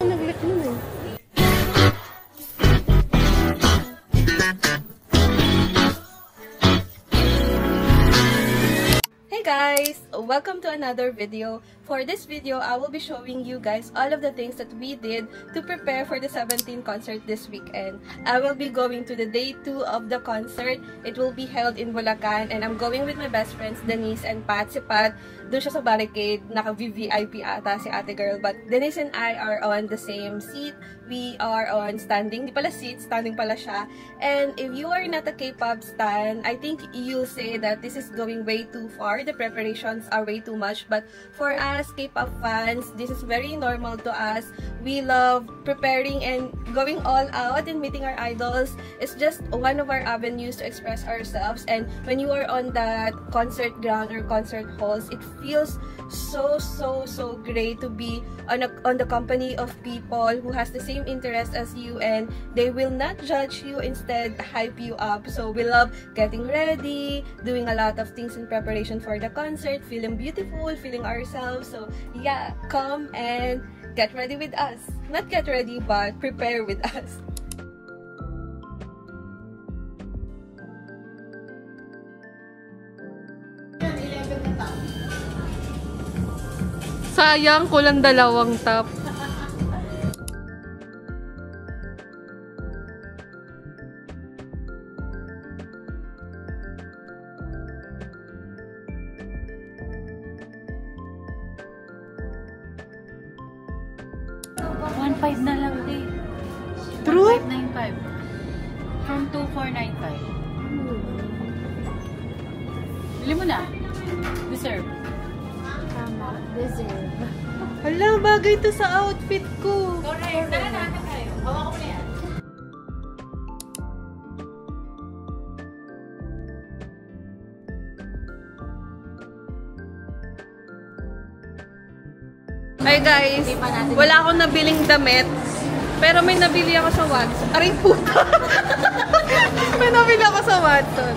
Nag-lit nun eh. Hey guys! Welcome to another video. For this video, I will be showing you guys all of the things that we did to prepare for the 17 concert this weekend. I will be going to the day 2 of the concert. It will be held in Bulacan and I'm going with my best friends Denise and Pat. Si Pat, doon siya sa barricade, naka-VVIP ata si ate girl. But Denise and I are on the same seat. We are on standing, di pala seat, standing pala siya. And if you are not a K-pop stan, I think you'll say that this is going way too far. The preparations are way too much. But for us K-pop fans, this is very normal to us. We love preparing and going all out and meeting our idols. It's just one of our avenues to express ourselves. And when you are on that concert ground or concert halls, it feels so great to be on the company of people who has the same interest as you, and they will not judge you, instead hype you up. So we love getting ready, doing a lot of things in preparation for the concert, feeling beautiful, feeling ourselves. So yeah, come and get ready with us. Not get ready, but prepare with us. Sayang, kulang 2 top. $1,500 na lang din. True? 1,595. From 2,495. Bili mo na. Deserve. Tama. Deserve. Hala, bagay to sa outfit ko. Correct. Tara natin kayo. Hawa ko na yan. Hi guys, wala akong nabiling damit, pero may nabili ako sa Watson. Aray puta! May nabili ako sa Watson.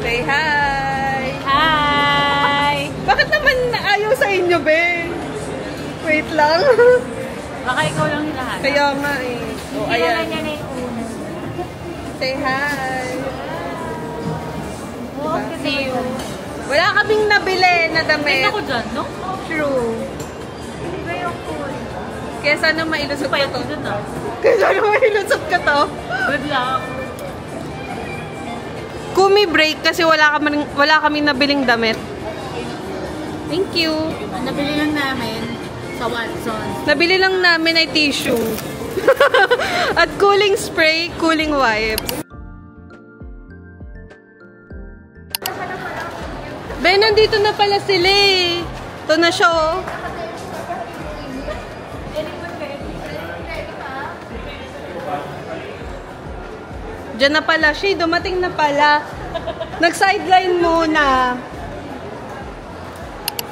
Say hi! Hi! Bakit naman ayaw sa inyo, be? Wait lang. Baka ikaw lang hinahanap. Kaya nga eh. O, ayan. Niya na yung una. Say hi! Oh, see you. Wala kaming nabili na damit. Ito ko dyan, no? True. Iba yung cool. Kaya sana mailusot ko to. Dun ah. Kaya sana mailusot ko to. Good luck. Kumi break kasi wala kami nabiling damit. Thank you. Nabili lang namin sa Watson. Nabili lang namin ay tissue. At cooling spray, cooling wipes. Ben, nandito na pala sila eh. Ito na siya oh. Diyan na pala siya. Dumating na pala. Nag-sideline muna.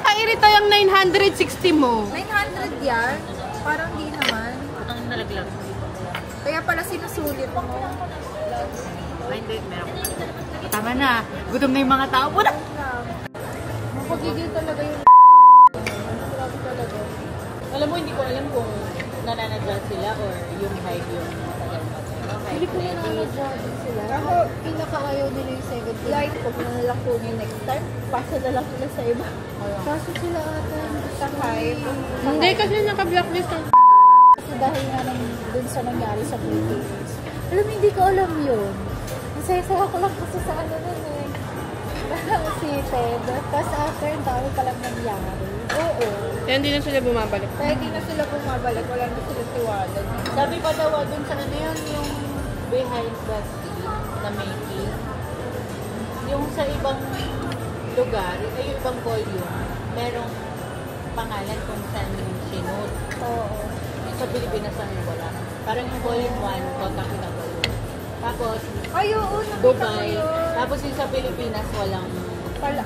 Kairito yung 960 mo. 900 yan? Parang di naman. Ang nalaglag. Kaya pala sinusulit mo. Ay, hindi. Meron ko. Tama na. Gutom na yung mga tao. Puta! Mapagigil talaga yung grabe talaga. Alam mo, hindi ko alam kung nananadjust sila or yung hype yung matagal. Hindi ko yan nanadjust sila. Ako, pinaka-ayaw nila yung second flight. Kung na lang po yung next time, pasa na lang sila sa iba. Kaso sila ata sa hype. Hindi kasi naka-blacklist ang Kasi dahil nga dun sa nangyari sa Philippines. Alam mo, hindi ko alam yun. Masaya-saya ko lang kasi sa ano nun eh. Si Ted. Tapos after, ang dami palang nangyari. Oo. Kaya hindi na sila bumabalik. Kaya hindi na sila bumabalik. Wala na sila tiwala. Sabi pa daw dun sa ano yun, yung behind the scene na making. Yung sa ibang lugar, ay yung ibang volume, merong pangalan kung saan yung sinod. Oo. Yung sa Pilipinas ang wala. Parang yung volume 1, kontak kita volume. Tapos, Ay, oo. Nakita ko Dubai. yun. Tapos yung sa Pilipinas, walang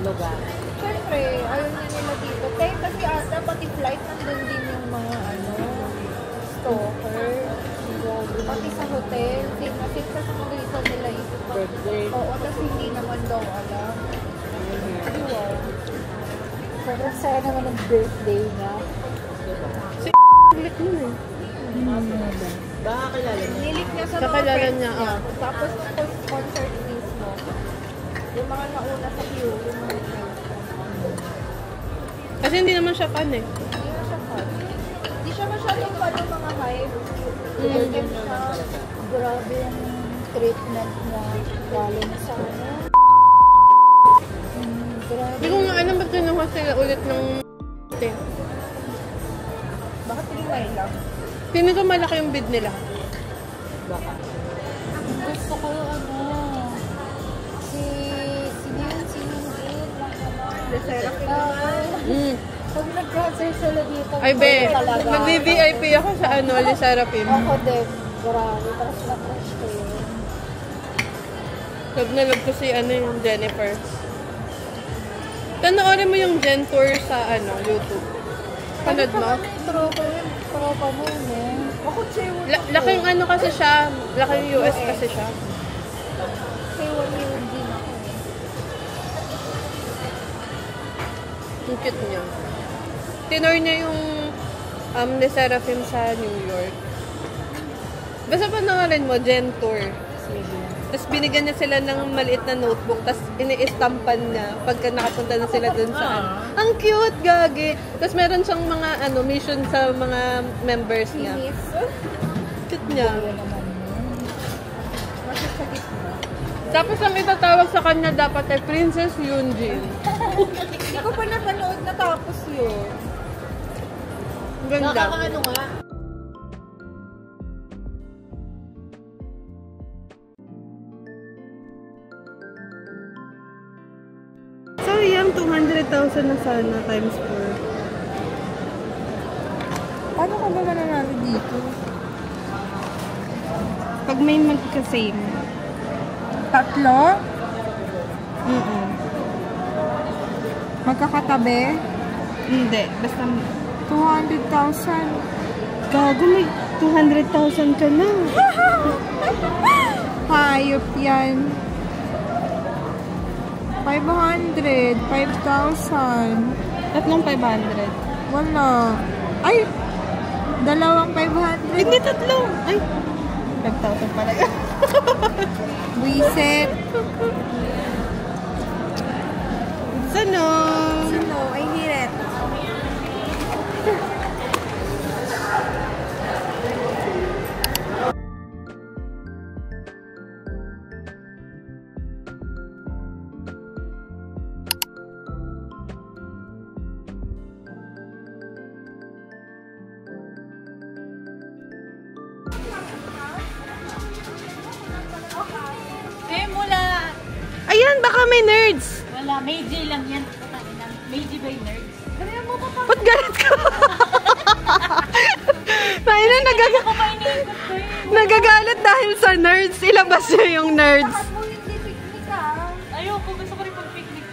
lugar. Siyempre, ayaw na nila dito. Kaya kasi ata, pati flight, nandun din yung mga stalker. Pati sa hotel. Kasi sa reason nila ito. Birthday. Oo, kasi hindi naman daw alam. Wow. Sobrang saya naman ng birthday niya. yun eh. Baka kilala niya. Nilik niya sa mga Kakilala friends niya, niya. oh. Tapos nung concert mismo, yung mga nauna sa queue, yung mga friends niya. Kasi hindi naman siya fan eh. Hindi na siya fan. Hindi siya masyadong fan ng mga hype. Welcome siya. Grabe yung treatment niya galing sa ano. Grabe. Hindi ko nga alam ba't kinuha sila ulit ng Bakit tingay lang? Feeling ko malaki yung bid nila. Baka. Gusto ko ano. Sino yun? The Seraphim naman. Pag nag-concert sila dito, Ay be, talaga. mag-VIP ako sa ano, Les Seraphim. Ako din. Grabe. Tapos na-crush ko yun. Love na love ko si ano yung Jennifer. Tanoorin mo yung Gen Tour sa ano, YouTube. Panood mo? Tropa mo yun eh. Ako, Chewo. Laking ano kasi siya, laking US kasi siya. Chewo yun din ako. Ang cute niya. Tinor niya yung Les Seraphim sa New York. Basta panoorin mo, Gen Tour. Tapos binigyan niya sila ng maliit na notebook, tapos ini-stampan niya pagka nakapunta na sila dun sa ano. Ang cute, gagi! Tapos meron siyang mga ano, mission sa mga members niya. Cute niya. Masasagit mo. Tapos ang itatawag sa kanya dapat ay Princess Yunjin. Hindi ko pa napanood na tapos yun. Ang ganda. Nakakaano nga. So, yung 200,000 na sana times 4. Paano ka ba mananalo dito? Pag may magka-same. Tatlo? Mm-mm. Magkakatabi? Hindi. Basta 200,000. gago, may 200,000 ka na. Hayop yan. 500, 5,000. Tatlong 500. Wala. Ay! Dalawang 500. Hindi, tatlo. Ay, 5,000 pala. Reset. Sano? No, I hate it. Eh, mula. Ayan, baka may nerds. Wala, May J lang yan. May J by nerds. Ba't galit ka? Tayo na, Ako pa iniikot ko yun. nagagalit dahil sa nerds. Ilabas niya yung nerds. Ayoko, gusto ko rin pag-picnic.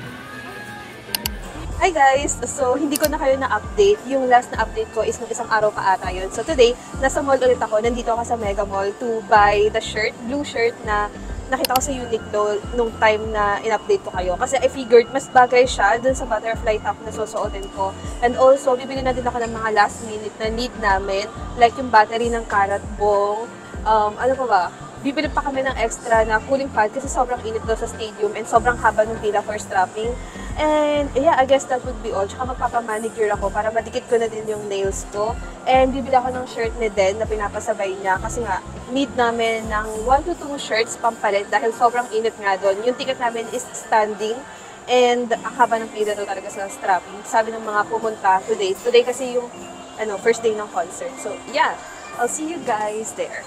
Hi guys! So, hindi ko na kayo na-update. Yung last na update ko is nung isang araw pa ata yun. So, today, nasa mall ulit ako. Nandito ako sa Mega Mall to buy the shirt, blue shirt na nakita ko sa Uniqlo nung time na in-update ko kayo. Kasi I figured mas bagay siya dun sa butterfly top na susuotin ko. And also, bibili na din ako ng mga last minute na need namin. Like yung battery ng Karat Bong. Ano pa ba? Bibili pa kami ng extra na cooling pad kasi sobrang init daw sa stadium and sobrang haba ng pila for strapping. And yeah, I guess that would be all. Tsaka magpapamanicure ako para madikit ko na din yung nails ko. And bibili ako ng shirt ni Den na pinapasabay niya kasi nga need namin ng 1 to 2 shirts pampalit dahil sobrang init nga doon. Yung ticket namin is standing and ang haba ng pila daw talaga sa strapping. Sabi ng mga pumunta today. Today kasi yung first day ng concert. So yeah, I'll see you guys there.